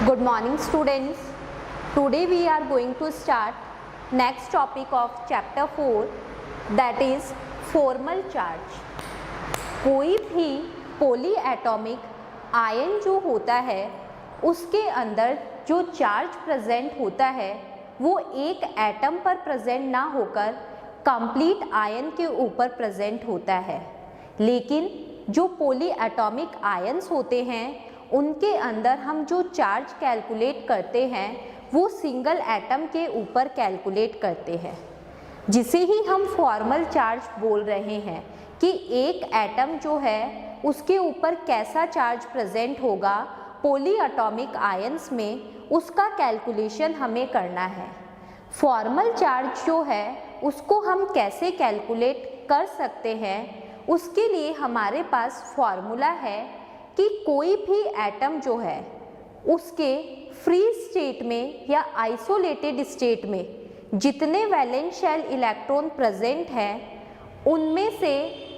Good morning students. Today we are going to start next topic of chapter 4 that is formal charge. कोई भी polyatomic ion जो होता है उसके अंदर जो चार्ज प्रेजेंट होता है वो एक एटम पर प्रेजेंट ना होकर कंप्लीट आयन के ऊपर प्रेजेंट होता है। लेकिन जो पॉलीएटॉमिक आयन्स होते हैं उनके अंदर हम जो चार्ज कैलकुलेट करते हैं वो सिंगल एटम के ऊपर कैलकुलेट करते हैं, जिसे ही हम फॉर्मल चार्ज बोल रहे हैं कि एक एटम जो है उसके ऊपर कैसा चार्ज प्रेजेंट होगा पॉलीएटॉमिक आयन्स में, उसका कैलकुलेशन हमें करना है। फॉर्मल चार्ज जो है उसको हम कैसे कैलकुलेट कर सकते हैं, उसके लिए हमारे पास फॉर्मूला है कि कोई भी एटम जो है उसके फ्री स्टेट में या आइसोलेटेड स्टेट में जितने वैलेंस शेल इलेक्ट्रॉन प्रेजेंट हैं उनमें से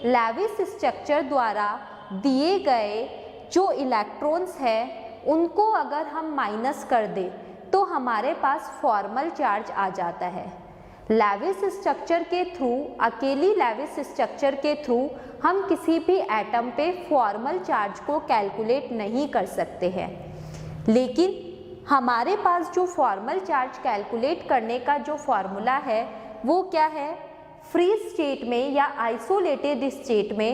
लेविस स्ट्रक्चर द्वारा दिए गए जो इलेक्ट्रॉन्स हैं उनको अगर हम माइनस कर दें तो हमारे पास फॉर्मल चार्ज आ जाता है। लेविस स्ट्रक्चर के थ्रू, अकेली लेविस स्ट्रक्चर के थ्रू हम किसी भी एटम पे फॉर्मल चार्ज को कैलकुलेट नहीं कर सकते हैं। लेकिन हमारे पास जो फॉर्मल चार्ज कैलकुलेट करने का जो फॉर्मूला है वो क्या है, फ्री स्टेट में या आइसोलेटेड स्टेट में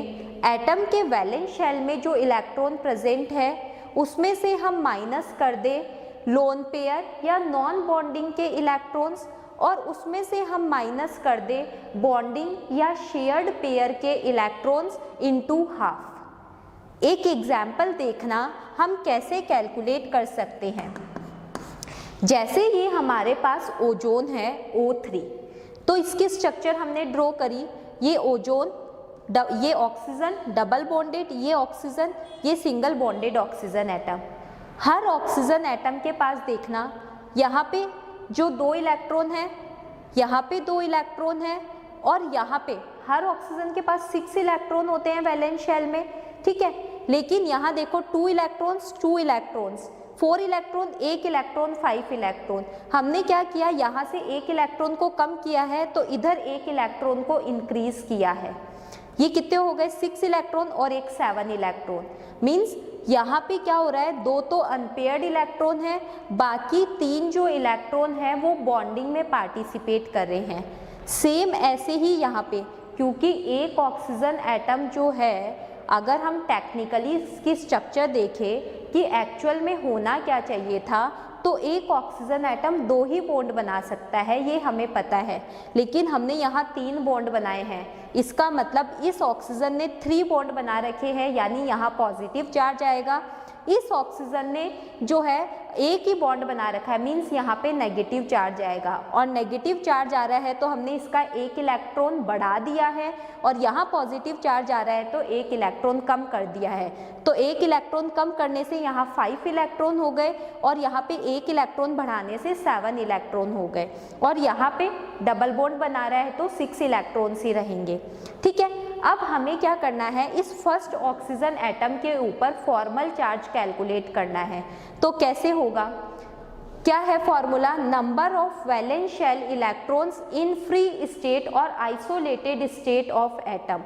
एटम के वैलेंस शेल में जो इलेक्ट्रॉन प्रेजेंट है उसमें से हम माइनस कर दें लोन पेयर या नॉन बॉन्डिंग के इलेक्ट्रॉन्स और उसमें से हम माइनस कर दें बॉन्डिंग या शेयर्ड पेयर के इलेक्ट्रॉन्स इनटू हाफ। एक एग्जाम्पल देखना हम कैसे कैलकुलेट कर सकते हैं। जैसे ये हमारे पास ओजोन है O3, तो इसकी स्ट्रक्चर हमने ड्रॉ करी। ये ओजोन, ये ऑक्सीजन डबल बॉन्डेड, ये ऑक्सीजन, ये सिंगल बॉन्डेड ऑक्सीजन एटम। हर ऑक्सीजन एटम के पास देखना यहाँ पे जो 2 इलेक्ट्रॉन है, यहाँ पे 2 इलेक्ट्रॉन है और यहाँ पे हर ऑक्सीजन के पास 6 इलेक्ट्रॉन होते हैं वैलेंस शेल में, ठीक है। लेकिन यहाँ देखो 2 electrons 2 electrons, 4 electron 1 electron 5 electron. हमने क्या किया, यहाँ से 1 इलेक्ट्रॉन को कम किया है तो इधर 1 इलेक्ट्रॉन को इंक्रीज किया है। ये कितने हो गए, 6 इलेक्ट्रॉन और एक 7 इलेक्ट्रॉन। मीन्स यहाँ पे क्या हो रहा है, 2 तो अनपेयर्ड इलेक्ट्रॉन है, बाकी 3 जो इलेक्ट्रॉन है वो बॉन्डिंग में पार्टिसिपेट कर रहे हैं। सेम ऐसे ही यहाँ पे, क्योंकि एक ऑक्सीजन एटम जो है अगर हम टेक्निकली इसकी स्ट्रक्चर देखें कि एक्चुअल में होना क्या चाहिए था, तो एक ऑक्सीजन एटम 2 ही बॉन्ड बना सकता है, ये हमें पता है। लेकिन हमने यहाँ 3 बॉन्ड बनाए हैं, इसका मतलब इस ऑक्सीजन ने 3 बॉन्ड बना रखे हैं, यानी यहाँ पॉजिटिव चार्ज आएगा। इस ऑक्सीजन ने जो है एक ही बॉन्ड बना रखा है, मीन्स यहाँ पे नेगेटिव चार्ज आएगा। और नेगेटिव चार्ज आ रहा है तो हमने इसका 1 इलेक्ट्रॉन बढ़ा दिया है और यहाँ पॉजिटिव चार्ज आ रहा है तो 1 इलेक्ट्रॉन कम कर दिया है। तो 1 इलेक्ट्रॉन कम करने से यहाँ 5 इलेक्ट्रॉन हो गए और यहाँ पे 1 इलेक्ट्रॉन बढ़ाने से 7 इलेक्ट्रॉन हो गए और यहाँ पे डबल बॉन्ड बना रहा है तो 6 इलेक्ट्रॉन्स ही रहेंगे, ठीक है। अब हमें क्या करना है, इस फर्स्ट ऑक्सीजन एटम के ऊपर फॉर्मल चार्ज कैलकुलेट करना है। तो कैसे होगा, क्या है formula, number of valence shell electrons in free state और आइसोलेटेड स्टेट ऑफ एटम।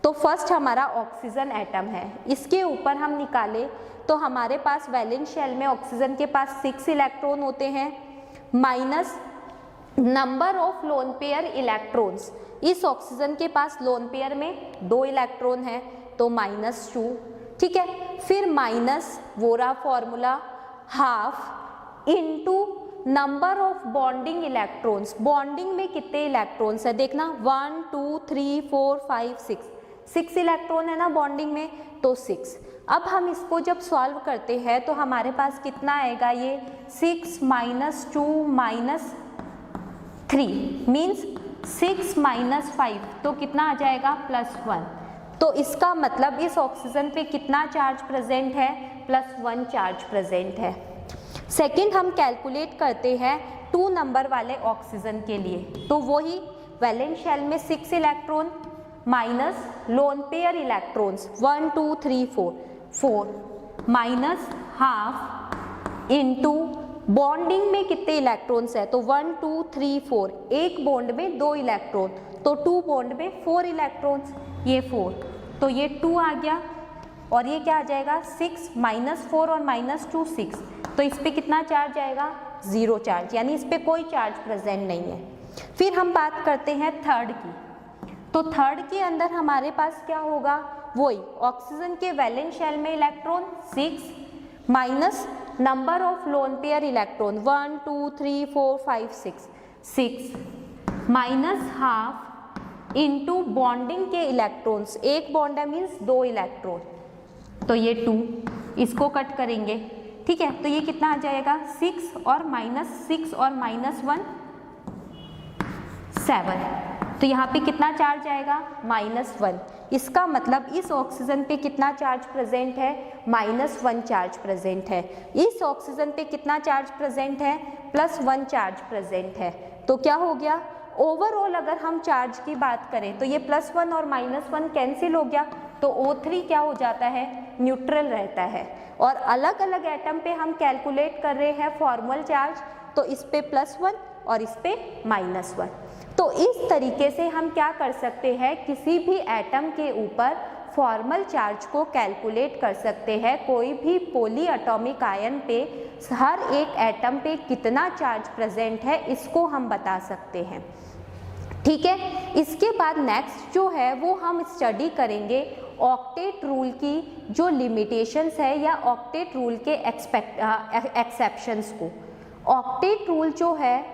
तो फर्स्ट हमारा ऑक्सीजन एटम है, इसके ऊपर हम निकाले तो हमारे पास वैलेंस शेल में ऑक्सीजन के पास 6 इलेक्ट्रॉन होते हैं minus number of lone pair electrons. इस ऑक्सीजन के पास लोन पेयर में 2 इलेक्ट्रॉन है तो -2, ठीक है। फिर माइनस वो रहा formula, half into number of bonding electrons. Bonding में कितने इलेक्ट्रॉन्स है देखना, 1 2 3 4 5 6 इलेक्ट्रॉन है ना बॉन्डिंग में, तो 6। अब हम इसको जब सॉल्व करते हैं तो हमारे पास कितना आएगा, ये 6 - 2 - 3 मीन्स 6 - 5 तो कितना आ जाएगा, +1। तो इसका मतलब इस ऑक्सीजन पे कितना चार्ज प्रेजेंट है, +1 चार्ज प्रेजेंट है। सेकंड हम कैलकुलेट करते हैं 2 नंबर वाले ऑक्सीजन के लिए, तो वही वैलेंस शेल में 6 electron minus loan pair electrons 1 2 3 4 minus half into bonding में कितने इलेक्ट्रॉन्स है, तो 1 2 3 4, एक बॉन्ड में 2 इलेक्ट्रॉन, तो 2 बॉन्ड में 4 इलेक्ट्रॉन्स, ये 4, तो ये 2 आ गया और ये क्या आ जाएगा 6, -4 और -2 6, तो इस पे कितना चार्ज आएगा 0 चार्ज, यानी इस पे कोई चार्ज प्रेजेंट नहीं है। फिर हम बात करते हैं थर्ड की, तो थर्ड के अंदर हमारे पास क्या होगा, वही ऑक्सीजन के वैलेंस शेल में electron 6 minus number of lone pair electron 1 2 3 4 5 6 minus half into bonding के इलेक्ट्रॉन्स, एक बॉन्ड है मीन्स 2 इलेक्ट्रॉन, तो ये 2, इसको कट करेंगे, ठीक है, तो ये कितना आ जाएगा 6 और -6 और -1 7, तो यहाँ पे कितना चार्ज आएगा -1, इसका मतलब इस ऑक्सीजन पे कितना चार्ज प्रेजेंट है, -1 चार्ज प्रेजेंट है, इस ऑक्सीजन पे कितना चार्ज प्रेजेंट है, +1 चार्ज प्रेजेंट है, तो क्या हो गया ओवरऑल अगर हम चार्ज की बात करें तो ये +1 और -1 कैंसिल हो गया, तो O3 क्या हो जाता है, न्यूट्रल रहता है, और अलग अलग एटम पे हम कैलकुलेट कर रहे हैं फॉर्मल चार्ज, तो इस पे +1 और इस पे -1, तो इस तरीके से हम क्या कर सकते हैं, किसी भी एटम के ऊपर फॉर्मल चार्ज को कैलकुलेट कर सकते हैं, कोई भी पॉली एटॉमिक आयन पे हर एक एटम पे कितना चार्ज प्रेजेंट है इसको हम बता सकते हैं, ठीक है। इसके बाद नेक्स्ट जो है वो हम स्टडी करेंगे ऑक्टेट रूल की जो लिमिटेशंस है या ऑक्टेट रूल के एक्सेप्शंस को। ऑक्टेट रूल जो है,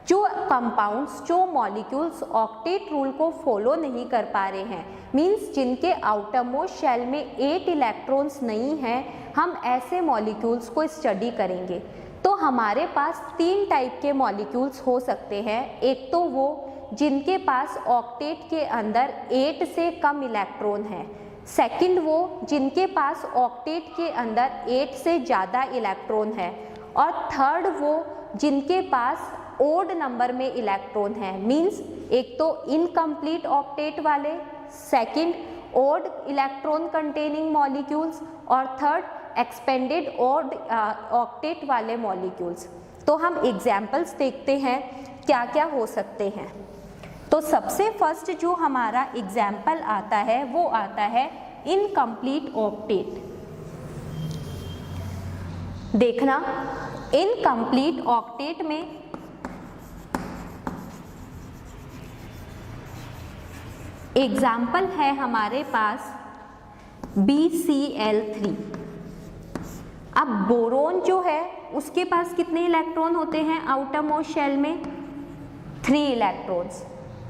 जो कंपाउंड्स, जो मॉलिक्यूल्स ऑक्टेट रूल को फॉलो नहीं कर पा रहे हैं, मींस जिनके आउटर मोस्ट शेल में 8 इलेक्ट्रॉन्स नहीं हैं, हम ऐसे मॉलिक्यूल्स को स्टडी करेंगे। तो हमारे पास 3 टाइप के मॉलिक्यूल्स हो सकते हैं, एक तो वो जिनके पास ऑक्टेट के अंदर 8 से कम इलेक्ट्रॉन है, सेकंड वो जिनके पास ऑक्टेट के अंदर 8 से ज़्यादा इलेक्ट्रॉन है, और थर्ड वो जिनके पास ओड नंबर में इलेक्ट्रॉन है, मींस एक तो इनकम्प्लीट ऑक्टेट वाले, second odd electron containing molecules, और थर्ड एक्सपेंडेड ओड ऑक्टेट वाले मॉलिक्यूल्स। तो हम एग्जाम्पल्स देखते हैं क्या क्या हो सकते हैं। तो सबसे फर्स्ट जो हमारा एग्जाम्पल आता है वो आता है इनकम्प्लीट ऑक्टेट। देखना, इनकम्प्लीट ऑक्टेट में एग्जाम्पल है हमारे पास BCl3। अब बोरोन जो है उसके पास कितने इलेक्ट्रॉन होते हैं आउटर मोस्ट शेल में, 3 इलेक्ट्रॉन्स।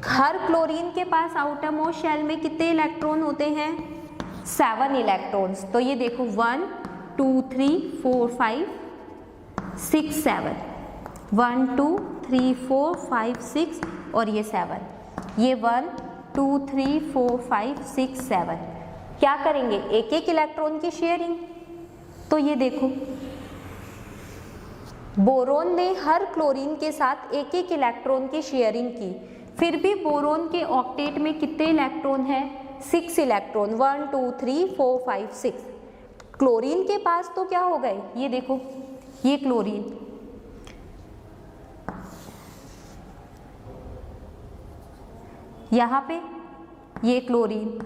हर क्लोरीन के पास आउटर मोस्ट शेल में कितने इलेक्ट्रॉन होते हैं, 7 इलेक्ट्रॉन्स। तो ये देखो 1 2 3 4 5 6 7, 1 2 3 4 5 6 और ये 7, ये 1 2 3 4 5 6 7। क्या करेंगे, एक एक इलेक्ट्रॉन की शेयरिंग। तो ये देखो बोरोन ने हर क्लोरीन के साथ एक एक इलेक्ट्रॉन की शेयरिंग की, फिर भी बोरोन के ऑक्टेट में कितने इलेक्ट्रॉन हैं, 6 इलेक्ट्रॉन, 1 2 3 4 5 6। क्लोरीन के पास तो क्या हो गए, ये देखो ये क्लोरीन, यहाँ पे ये क्लोरीन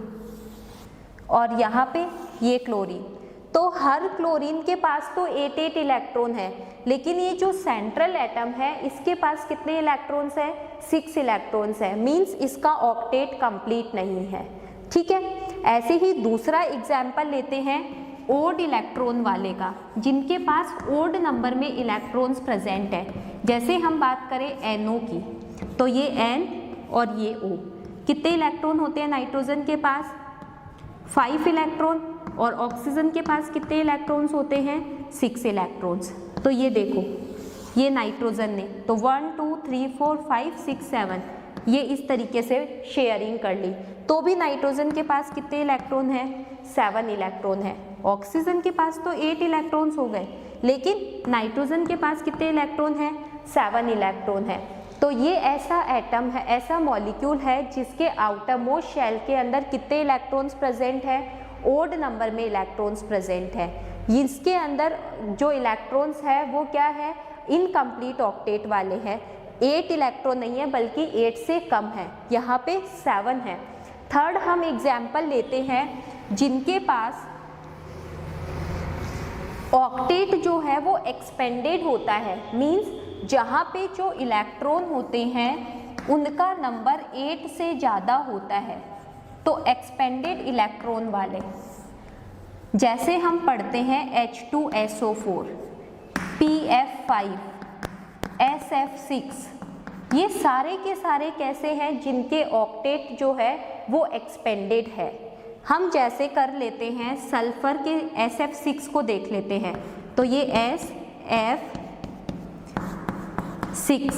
और यहाँ पे ये क्लोरीन। तो हर क्लोरीन के पास तो 8 इलेक्ट्रॉन है, लेकिन ये जो सेंट्रल एटम है इसके पास कितने इलेक्ट्रॉन्स है, 6 इलेक्ट्रॉन्स है, मींस इसका ऑक्टेट कंप्लीट नहीं है, ठीक है। ऐसे ही दूसरा एग्जाम्पल लेते हैं ओड इलेक्ट्रॉन वाले का, जिनके पास ओड नंबर में इलेक्ट्रॉन्स प्रेजेंट है। जैसे हम बात करें NO की, तो ये N और ये O, कितने इलेक्ट्रॉन होते हैं नाइट्रोजन के पास, 5 इलेक्ट्रॉन, और ऑक्सीजन के पास कितने इलेक्ट्रॉन्स होते हैं, 6 इलेक्ट्रॉन्स। तो ये देखो ये नाइट्रोजन ने तो 1 2 3 4 5 6 7 ये इस तरीके से शेयरिंग कर ली, तो भी नाइट्रोजन के पास कितने इलेक्ट्रॉन है, 7 इलेक्ट्रॉन है। ऑक्सीजन के पास तो 8 इलेक्ट्रॉन्स हो गए, लेकिन नाइट्रोजन के पास कितने इलेक्ट्रॉन है, 7 इलेक्ट्रॉन है। तो ये ऐसा एटम है, ऐसा मॉलिक्यूल है जिसके आउटर मोस्ट शेल के अंदर कितने इलेक्ट्रॉन्स प्रेजेंट है, ओड नंबर में इलेक्ट्रॉन्स प्रेजेंट है। इसके अंदर जो इलेक्ट्रॉन्स है वो क्या है, इनकम्प्लीट ऑक्टेट वाले हैं। 8 इलेक्ट्रॉन नहीं है बल्कि 8 से कम है, यहाँ पे 7 है। थर्ड हम एग्जाम्पल लेते हैं जिनके पास ऑक्टेट जो है वो एक्सपेंडेड होता है, मींस जहाँ पे जो इलेक्ट्रॉन होते हैं उनका नंबर 8 से ज़्यादा होता है, तो एक्सपेंडेड इलेक्ट्रॉन वाले, जैसे हम पढ़ते हैं H2SO4, PF5, SF6, ये सारे के सारे कैसे हैं, जिनके ऑक्टेट जो है वो एक्सपेंडेड है। हम जैसे कर लेते हैं सल्फर के SF6 को देख लेते हैं, तो ये SF6,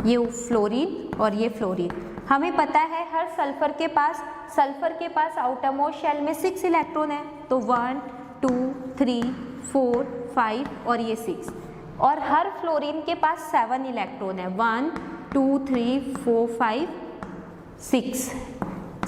ये फ्लोरीन और ये फ्लोरीन। हमें पता है हर सल्फर के पास आउटरमोस्ट शेल में 6 इलेक्ट्रॉन है, तो 1 2 3 4 5 और ये 6, और हर फ्लोरीन के पास 7 इलेक्ट्रॉन है, 1 2 3 4 5 6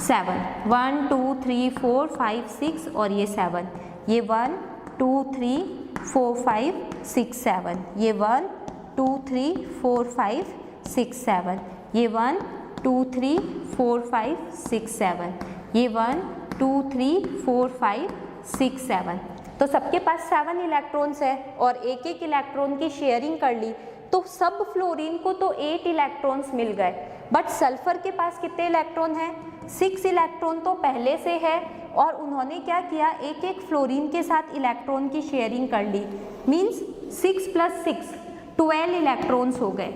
7, 1 2 3 4 5 6 और ये 7, ये 1 2 3 4 5 6 7, ये 1 2 3 4 5 6 7, ये 1 2 3 4 5 6 7, ये 1 2 3 4 5 6 7। तो सबके पास 7 इलेक्ट्रॉन्स है और एक एक इलेक्ट्रॉन की शेयरिंग कर ली, तो सब फ्लोरीन को तो 8 इलेक्ट्रॉन्स मिल गए, बट सल्फर के पास कितने इलेक्ट्रॉन हैं, 6 इलेक्ट्रॉन तो पहले से है, और उन्होंने क्या किया, एक एक फ्लोरीन के साथ इलेक्ट्रॉन की शेयरिंग कर ली, मींस 6 + 6 12 इलेक्ट्रॉन्स हो गए।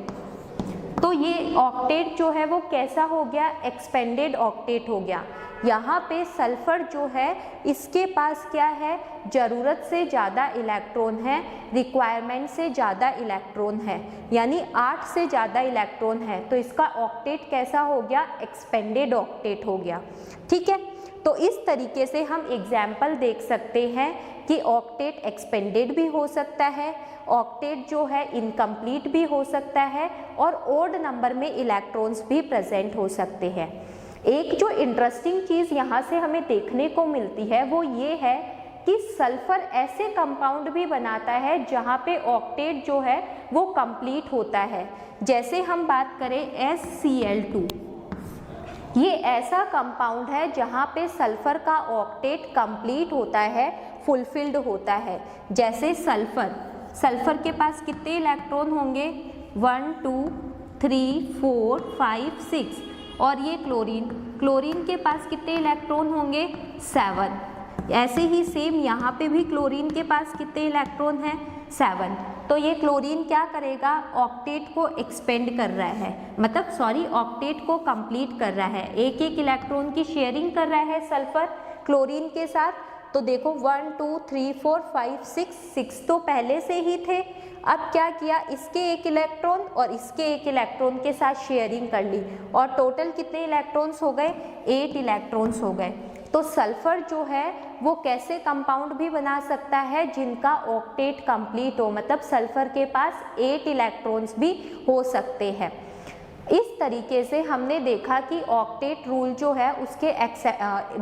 तो ये ऑक्टेट जो है वो कैसा हो गया, एक्सपेंडेड ऑक्टेट हो गया। यहाँ पे सल्फर जो है इसके पास क्या है, ज़रूरत से ज़्यादा इलेक्ट्रॉन है, रिक्वायरमेंट से ज़्यादा इलेक्ट्रॉन है, यानी 8 से ज़्यादा इलेक्ट्रॉन है, तो इसका ऑक्टेट कैसा हो गया, एक्सपेंडेड ऑक्टेट हो गया। ठीक है, तो इस तरीके से हम एग्जाम्पल देख सकते हैं कि ऑक्टेट एक्सपेंडेड भी हो सकता है, ऑक्टेट जो है इनकम्प्लीट भी हो सकता है, और ओड नंबर में इलेक्ट्रॉन्स भी प्रेजेंट हो सकते हैं। एक जो इंटरेस्टिंग चीज़ यहाँ से हमें देखने को मिलती है वो ये है कि सल्फर ऐसे कंपाउंड भी बनाता है जहाँ पे ऑक्टेट जो है वो कंप्लीट होता है। जैसे हम बात करें SCl2, ये ऐसा कंपाउंड है जहाँ पे सल्फर का ऑक्टेट कंप्लीट होता है, फुलफिल्ड होता है। जैसे सल्फर के पास कितने इलेक्ट्रॉन होंगे, 1 2 3 4 5 6, और ये क्लोरीन के पास कितने इलेक्ट्रॉन होंगे, 7। ऐसे ही सेम यहाँ पे भी क्लोरीन के पास कितने इलेक्ट्रॉन हैं, 7। तो ये क्लोरीन क्या करेगा, ऑक्टेट को एक्सपेंड कर रहा है, ऑक्टेट को कंप्लीट कर रहा है, एक एक इलेक्ट्रॉन की शेयरिंग कर रहा है सल्फर क्लोरीन के साथ। तो देखो 1 2 3 4 5 6 तो पहले से ही थे, अब क्या किया, इसके एक इलेक्ट्रॉन और इसके एक इलेक्ट्रॉन के साथ शेयरिंग कर ली, और टोटल कितने इलेक्ट्रॉन्स हो गए, 8 इलेक्ट्रॉन्स हो गए। तो सल्फर जो है वो कैसे कंपाउंड भी बना सकता है जिनका ऑक्टेट कंप्लीट हो, मतलब सल्फर के पास 8 इलेक्ट्रॉन्स भी हो सकते हैं। इस तरीके से हमने देखा कि ऑक्टेट रूल जो है उसके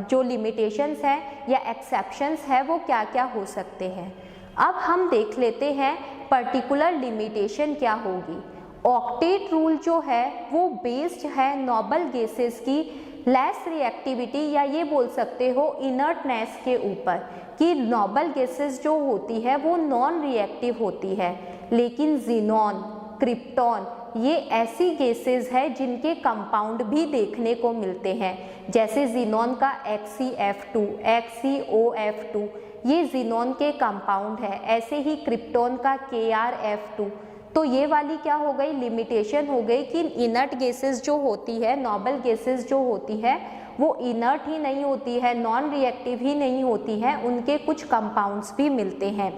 जो लिमिटेशंस हैं या एक्सेप्शंस है वो क्या क्या हो सकते हैं। अब हम देख लेते हैं पर्टिकुलर लिमिटेशन क्या होगी। ऑक्टेट रूल जो है वो बेस्ड है नोबल गैसेस की लेस रिएक्टिविटी, या ये बोल सकते हो इनर्टनेस के ऊपर, कि नोबल गैसेस जो होती है वो नॉन रिएक्टिव होती है, लेकिन ज़ीनॉन, क्रिप्टॉन ये ऐसी गैसेस है जिनके कंपाउंड भी देखने को मिलते हैं। जैसे ज़ीनॉन का HCF2, HCOF2 ये ज़ीनॉन के कंपाउंड है, ऐसे ही क्रिप्टॉन का KrF2। तो ये वाली क्या हो गई, लिमिटेशन हो गई कि इनर्ट गैसेस जो होती है, नोबल गैसेस जो होती है वो इनर्ट ही नहीं होती है, नॉन रिएक्टिव ही नहीं होती है, उनके कुछ कंपाउंड्स भी मिलते हैं।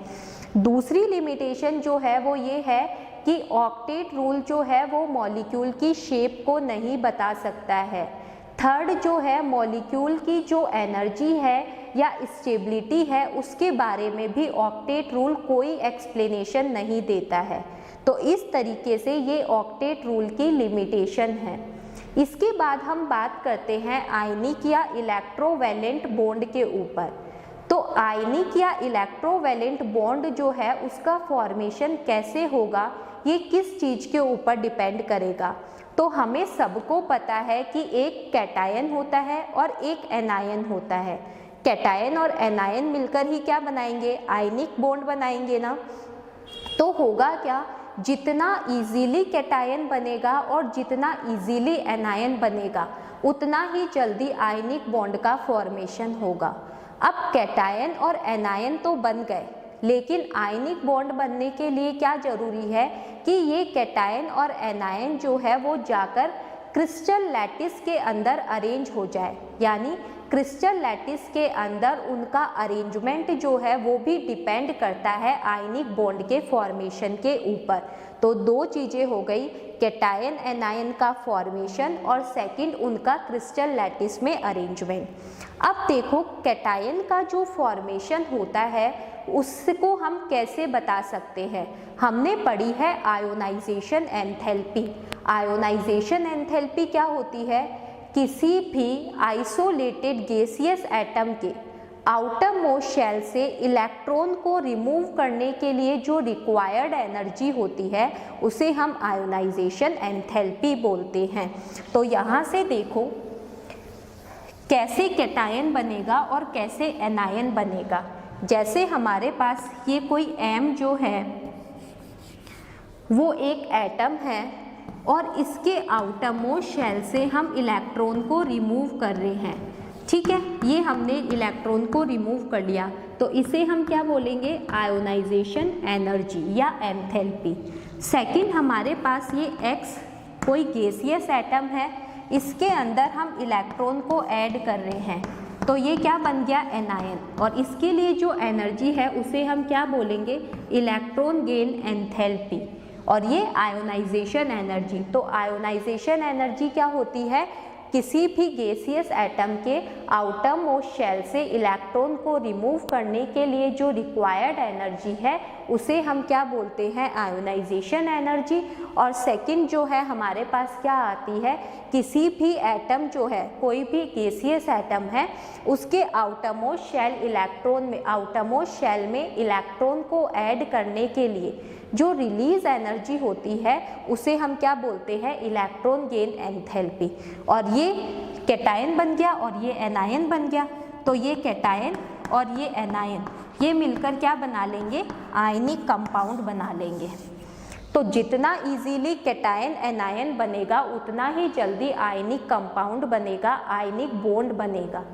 दूसरी लिमिटेशन जो है वो ये है कि ऑक्टेट रूल जो है वो मॉलिक्यूल की शेप को नहीं बता सकता है। थर्ड जो है मॉलिक्यूल की जो एनर्जी है या स्टेबिलिटी है उसके बारे में भी ऑक्टेट रूल कोई एक्सप्लेनेशन नहीं देता है। तो इस तरीके से ये ऑक्टेट रूल की लिमिटेशन है। इसके बाद हम बात करते हैं आयनिक या इलेक्ट्रोवैलेंट बॉन्ड के ऊपर। तो आयनिक या इलेक्ट्रोवैलेंट बॉन्ड जो है उसका फॉर्मेशन कैसे होगा, ये किस चीज़ के ऊपर डिपेंड करेगा। तो हमें सबको पता है कि एक कैटायन होता है और एक एनायन होता है। कैटायन और एनायन मिलकर ही क्या बनाएंगे, आयनिक बॉन्ड बनाएंगे ना। तो होगा क्या, जितना इजीली कैटायन बनेगा और जितना इजीली एनायन बनेगा उतना ही जल्दी आयनिक बॉन्ड का फॉर्मेशन होगा। अब कैटायन और एनायन तो बन गए, लेकिन आयनिक बॉन्ड बनने के लिए क्या जरूरी है कि ये कैटायन और एनायन जो है वो जाकर क्रिस्टल लैटिस के अंदर अरेंज हो जाए, यानी क्रिस्टल लैटिस के अंदर उनका अरेंजमेंट जो है वो भी डिपेंड करता है आयनिक बॉन्ड के फॉर्मेशन के ऊपर। तो दो चीज़ें हो गई, कैटायन एनायन का फॉर्मेशन और सेकंड उनका क्रिस्टल लैटिस में अरेंजमेंट। अब देखो कैटायन का जो फॉर्मेशन होता है उसको हम कैसे बता सकते हैं। हमने पढ़ी है आयोनाइजेशन एंथैल्पी। आयोनाइजेशन एंथैल्पी क्या होती है, किसी भी आइसोलेटेड गैसियस एटम के आउटर मोस्ट शेल से इलेक्ट्रॉन को रिमूव करने के लिए जो रिक्वायर्ड एनर्जी होती है उसे हम आयोनाइजेशन एंथैल्पी बोलते हैं। तो यहाँ से देखो कैसे कैटायन बनेगा और कैसे एनायन बनेगा। जैसे हमारे पास ये कोई M जो है वो एक एटम है और इसके आउटर मोस्ट शेल से हम इलेक्ट्रॉन को रिमूव कर रहे हैं, ठीक है। ये हमने इलेक्ट्रॉन को रिमूव कर लिया, तो इसे हम क्या बोलेंगे, आयोनाइजेशन एनर्जी या एंथैल्पी। सेकंड हमारे पास ये X कोई गैसियस एटम है, इसके अंदर हम इलेक्ट्रॉन को ऐड कर रहे हैं, तो ये क्या बन गया, एनायन। और इसके लिए जो एनर्जी है उसे हम क्या बोलेंगे, इलेक्ट्रॉन गेन एंथैल्पी, और ये आयोनाइजेशन एनर्जी। तो आयोनाइजेशन एनर्जी क्या होती है, किसी भी गैसियस एटम के आउटर मोस्ट शेल से इलेक्ट्रॉन को रिमूव करने के लिए जो रिक्वायर्ड एनर्जी है उसे हम क्या बोलते हैं, आयोनाइजेशन एनर्जी। और सेकंड जो है हमारे पास क्या आती है, किसी भी एटम जो है, कोई भी गैसियस एटम है, उसके आउटर मोस्ट शेल इलेक्ट्रॉन में, आउटर मोस्ट शेल में इलेक्ट्रॉन को ऐड करने के लिए जो रिलीज एनर्जी होती है उसे हम क्या बोलते हैं, इलेक्ट्रॉन गेन एंथैल्पी। और ये कैटायन बन गया और ये एनायन बन गया। तो ये कैटायन और ये एनायन ये मिलकर क्या बना लेंगे, आयनिक कंपाउंड बना लेंगे। तो जितना इजीली कैटायन एनायन बनेगा उतना ही जल्दी आयनिक कंपाउंड बनेगा, आयनिक बॉन्ड बनेगा।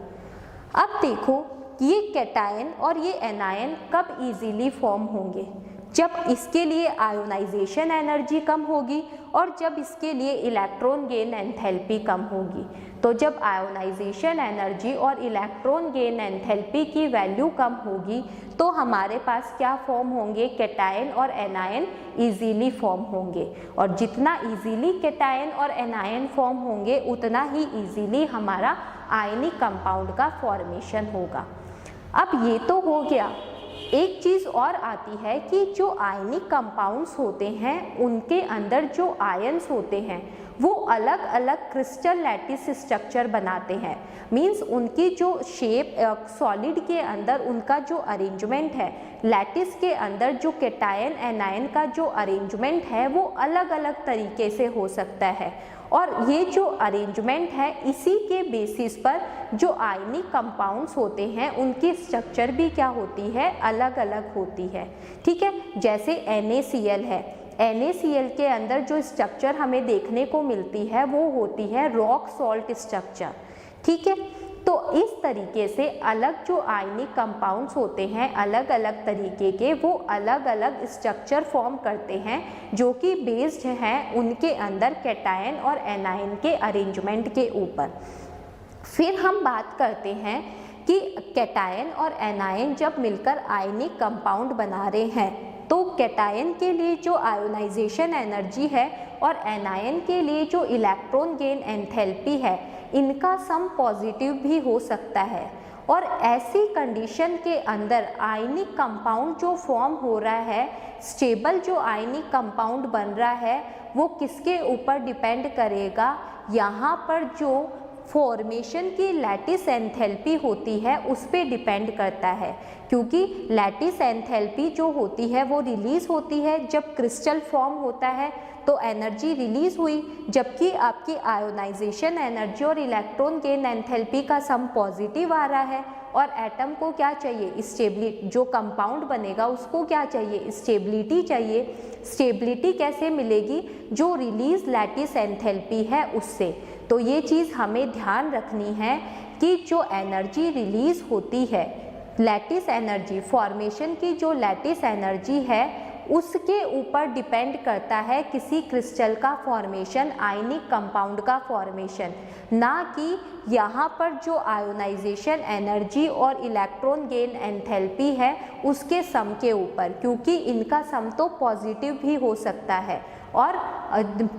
अब देखो ये कैटायन और ये एनायन कब इजीली फॉर्म होंगे, जब इसके लिए आयोनाइजेशन एनर्जी कम होगी और जब इसके लिए इलेक्ट्रॉन गेन एंथैल्पी कम होगी। तो जब आयोनाइजेशन एनर्जी और इलेक्ट्रॉन गेन एंथैल्पी की वैल्यू कम होगी तो हमारे पास क्या फॉर्म होंगे, कैटायन और एनायन इजीली फॉर्म होंगे। और जितना इजीली कैटायन और एनायन फॉर्म होंगे उतना ही इजीली हमारा आयनिक कंपाउंड का फॉर्मेशन होगा। अब ये तो हो गया। एक चीज़ और आती है कि जो आयनिक कंपाउंड्स होते हैं उनके अंदर जो आयन्स होते हैं वो अलग अलग क्रिस्टल लैटिस स्ट्रक्चर बनाते हैं। मींस उनकी जो शेप सॉलिड के अंदर उनका जो अरेंजमेंट है, लैटिस के अंदर जो कैटायन एनायन का जो अरेंजमेंट है वो अलग अलग तरीके से हो सकता है। और ये जो अरेंजमेंट है इसी के बेसिस पर जो आयनिक कंपाउंड्स होते हैं उनकी स्ट्रक्चर भी क्या होती है, अलग अलग होती है, ठीक है। जैसे NaCl है, NaCl के अंदर जो स्ट्रक्चर हमें देखने को मिलती है वो होती है रॉक सॉल्ट स्ट्रक्चर, ठीक है। तो इस तरीके से अलग जो आयनिक कंपाउंड्स होते हैं अलग अलग तरीके के, वो अलग अलग स्ट्रक्चर फॉर्म करते हैं जो कि बेस्ड हैं उनके अंदर कैटायन और एनायन के अरेंजमेंट के ऊपर। फिर हम बात करते हैं कि कैटायन और एनायन जब मिलकर आयनिक कंपाउंड बना रहे हैं तो कैटायन के लिए जो आयोनाइजेशन एनर्जी है और एनायन के लिए जो इलेक्ट्रॉन गेन एंथैल्पी है इनका सम पॉजिटिव भी हो सकता है। और ऐसी कंडीशन के अंदर आयनिक कंपाउंड जो फॉर्म हो रहा है, स्टेबल जो आयनिक कंपाउंड बन रहा है वो किसके ऊपर डिपेंड करेगा, यहाँ पर जो फॉर्मेशन की लैटिस एंथैल्पी होती है उस पे डिपेंड करता है, क्योंकि लैटिस एंथैल्पी जो होती है वो रिलीज़ होती है जब क्रिस्टल फॉर्म होता है तो एनर्जी रिलीज़ हुई, जबकि आपकी आयोनाइजेशन एनर्जी और इलेक्ट्रॉन गेन एंथैल्पी का सम पॉजिटिव आ रहा है और एटम को क्या चाहिए, स्टेबिलिटी, जो कंपाउंड बनेगा उसको क्या चाहिए, स्टेबिलिटी चाहिए। स्टेबिलिटी कैसे मिलेगी, जो रिलीज लैटिस एंथैल्पी है उससे। तो ये चीज़ हमें ध्यान रखनी है कि जो एनर्जी रिलीज होती है, लैटिस एनर्जी, फॉर्मेशन की जो लैटिस एनर्जी है उसके ऊपर डिपेंड करता है किसी क्रिस्टल का फॉर्मेशन, आयनिक कंपाउंड का फॉर्मेशन, ना कि यहाँ पर जो आयोनाइजेशन एनर्जी और इलेक्ट्रॉन गेन एंथैल्पी है उसके सम के ऊपर, क्योंकि इनका सम तो पॉजिटिव भी हो सकता है और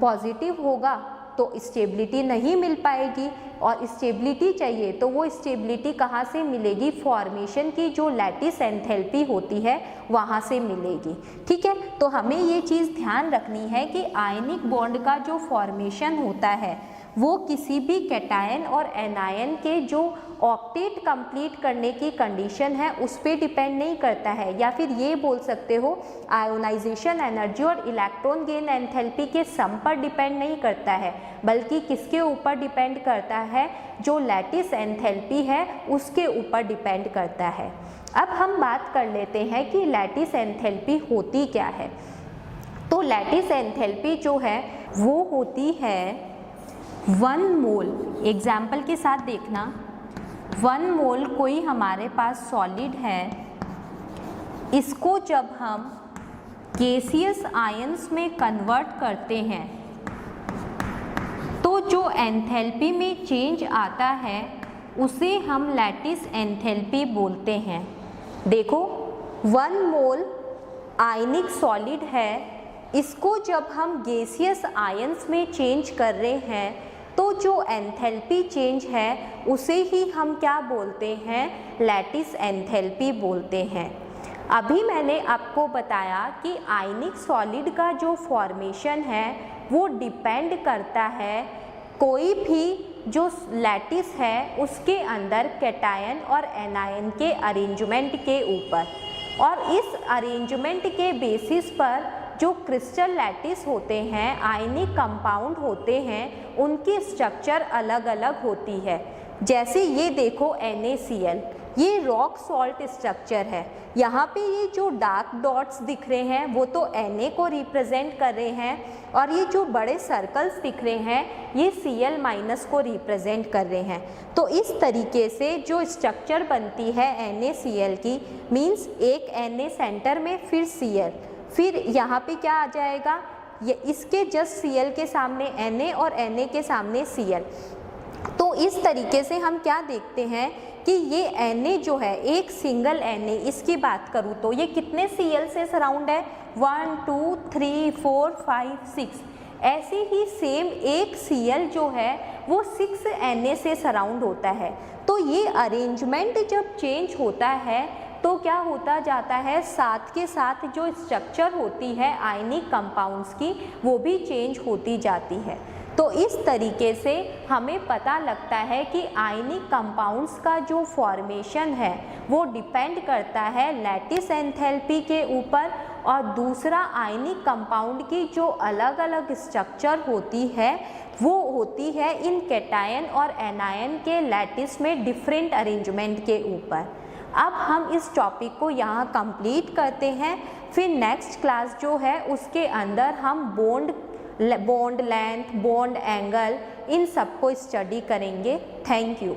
पॉजिटिव होगा तो स्टेबिलिटी नहीं मिल पाएगी, और स्टेबिलिटी चाहिए तो वो स्टेबिलिटी कहाँ से मिलेगी, फॉर्मेशन की जो लैटिस एंथैल्पी होती है वहाँ से मिलेगी। ठीक है, तो हमें ये चीज़ ध्यान रखनी है कि आयनिक बॉन्ड का जो फॉर्मेशन होता है वो किसी भी कैटायन और एनायन के जो ऑक्टेट कंप्लीट करने की कंडीशन है उस पर डिपेंड नहीं करता है, या फिर ये बोल सकते हो आयोनाइजेशन एनर्जी और इलेक्ट्रॉन गेन एंथैल्पी के सम पर डिपेंड नहीं करता है, बल्कि किसके ऊपर डिपेंड करता है, जो लैटिस एंथैल्पी है उसके ऊपर डिपेंड करता है। अब हम बात कर लेते हैं कि लैटिस एंथैल्पी होती क्या है। तो लैटिस एंथैल्पी जो है वो होती है 1 मोल, एग्जाम्पल के साथ देखना, 1 मोल कोई हमारे पास सॉलिड है, इसको जब हम गैसियस आयंस में कन्वर्ट करते हैं तो जो एंथैल्पी में चेंज आता है उसे हम लैटिस एंथैल्पी बोलते हैं। देखो 1 मोल आयनिक सॉलिड है, इसको जब हम गैसियस आयंस में चेंज कर रहे हैं तो जो एंथैल्पी चेंज है उसे ही हम क्या बोलते हैं, लैटिस एंथैल्पी बोलते हैं। अभी मैंने आपको बताया कि आयनिक सॉलिड का जो फॉर्मेशन है वो डिपेंड करता है कोई भी जो लैटिस है उसके अंदर कैटायन और एनायन के अरेंजमेंट के ऊपर, और इस अरेंजमेंट के बेसिस पर जो क्रिस्टल लैटिस होते हैं, आयनिक कंपाउंड होते हैं, उनकी स्ट्रक्चर अलग अलग होती है। जैसे ये देखो NaCl, ये रॉक सॉल्ट स्ट्रक्चर है। यहाँ पे ये जो डार्क डॉट्स दिख रहे हैं वो तो Na को रिप्रेजेंट कर रहे हैं, और ये जो बड़े सर्कल्स दिख रहे हैं ये Cl- को रिप्रेजेंट कर रहे हैं। तो इस तरीके से जो स्ट्रक्चर बनती है NaCl की, मीन्स एक Na सेंटर में फिर Cl, फिर यहाँ पे क्या आ जाएगा, ये इसके जस्ट Cl के सामने Na और Na के सामने Cl। तो इस तरीके से हम क्या देखते हैं कि ये Na जो है, एक सिंगल Na, इसकी बात करूँ तो ये कितने Cl से सराउंड है, 1 2 3 4 5 6। ऐसे ही सेम एक Cl जो है वो 6 Na से सराउंड होता है। तो ये अरेंजमेंट जब चेंज होता है तो क्या होता जाता है, साथ के साथ जो स्ट्रक्चर होती है आयनिक कंपाउंड्स की वो भी चेंज होती जाती है। तो इस तरीके से हमें पता लगता है कि आयनिक कंपाउंड्स का जो फॉर्मेशन है वो डिपेंड करता है लैटिस एंथैल्पी के ऊपर, और दूसरा आयनिक कंपाउंड की जो अलग अलग स्ट्रक्चर होती है वो होती है इन कैटायन और एनायन के लैटिस में डिफरेंट अरेंजमेंट के ऊपर। अब हम इस टॉपिक को यहाँ कंप्लीट करते हैं, फिर नेक्स्ट क्लास जो है उसके अंदर हम बॉन्ड लेंथ, बॉन्ड एंगल, इन सब को स्टडी करेंगे। Thank you.